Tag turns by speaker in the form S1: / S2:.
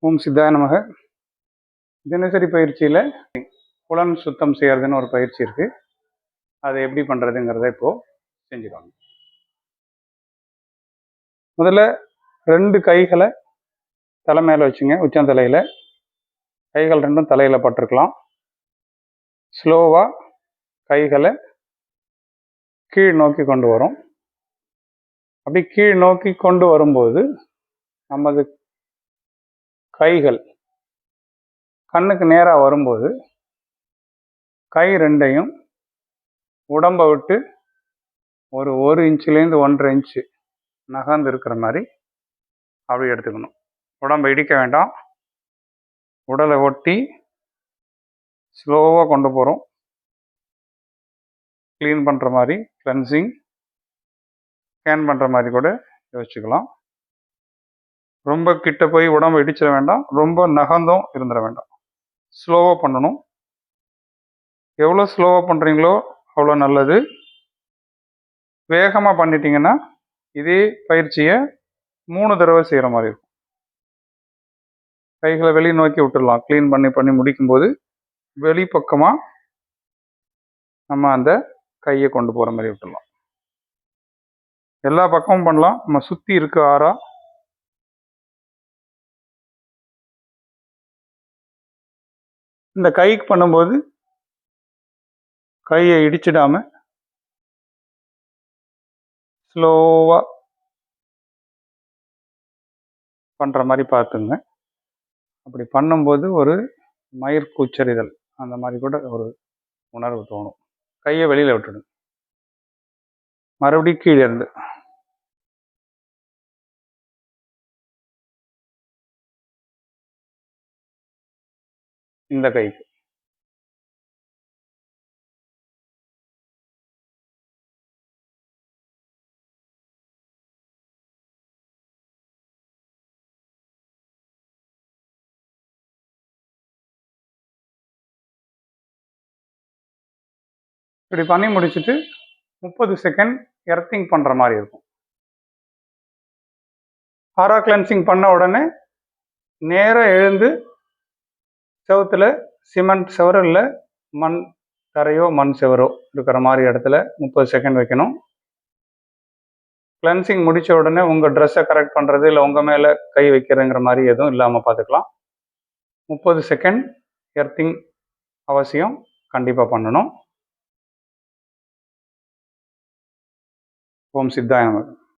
S1: ஓம் சித்தாய நமக. தினசரி பயிற்சியில் புலன் சுத்தம் செய்யறதுன்னு ஒரு பயிற்சி இருக்கு. அதை எப்படி பண்றதுங்கிறத இப்போ செஞ்சுக்கோங்க. முதல்ல 2 கைகளை தலை மேல வச்சுங்க. உச்சந்தலையில கைகள் ரெண்டும் தலையில பட்டிருக்கலாம். ஸ்லோவா கைகளை கீழ் நோக்கி கொண்டு வரும். அப்படி கீழ் நோக்கி கொண்டு வரும்போது நமது கைகள் கண்ணுக்கு நேராக வரும்போது கை ரெண்டையும் உடம்பை விட்டு ஒரு இன்ச்சுலேருந்து 1.5 இன்ச்சு நகர்ந்து இருக்கிற மாதிரி அப்படி எடுத்துக்கணும். உடம்பை இடிக்க வேண்டாம். உடலை ஒட்டி ஸ்லோவாக கொண்டு போகிறோம். க்ளீன் பண்ணுற மாதிரி, கிளென்சிங், ஸ்கேன் பண்ணுற மாதிரி கூட யோசிச்சுக்கலாம். ரொம்ப கிட்ட போய் உடம்பை இடிச்சிட வேண்டாம், ரொம்ப நகர்ந்தும் இருந்துட வேண்டாம். ஸ்லோவாக பண்ணணும். எவ்வளோ ஸ்லோவாக பண்ணுறீங்களோ அவ்வளோ நல்லது. வேகமாக பண்ணிட்டீங்கன்னா இதே பயிற்சியை 3 தடவை செய்கிற மாதிரி இருக்கும். கைகளை வெளியே நோக்கி விட்டுடலாம். க்ளீன் பண்ணி முடிக்கும்போது வெளிப்பக்கமாக நம்ம அந்த கையை கொண்டு போகிற மாதிரி விட்டுடலாம். எல்லா பக்கமும் பண்ணலாம். நம்ம சுற்றி இருக்க ஆறா இந்த கைக்கு பண்ணும்போது கையை இடிச்சிடாம ஸ்லோவாக பண்ணுற மாதிரி பார்த்துங்க. அப்படி பண்ணும்போது ஒரு மயிர் கூச்சரிதல் அந்த மாதிரி கூட ஒரு உணர்வு தோணும். கையை வெளியில் விட்டுடும். மறுபடியும் கீழே இருந்து இந்த கைக்கு இப்படி பண்ணி முடிச்சுட்டு 30 செகண்ட் எர்த்திங் பண்ணுற மாதிரி இருக்கும். ஆரா கிளென்சிங் பண்ண உடனே நேராக எழுந்து செவத்தில் சிமெண்ட் செவரு இல்லை மண் தரையோ மண் செவரோ இருக்கிற மாதிரி இடத்துல 30 செகண்ட் வைக்கணும். கிளென்சிங் முடித்த உடனே உங்கள் ட்ரெஸ்ஸை கரெக்ட் பண்ணுறது இல்லை உங்கள் மேலே கை வைக்கிறதுங்கிற மாதிரி எதுவும் இல்லாமல் பார்த்துக்கலாம். 30 செகண்ட் எர்த்திங் அவசியம் கண்டிப்பாக பண்ணணும். ஓம் சித்தாய நமக.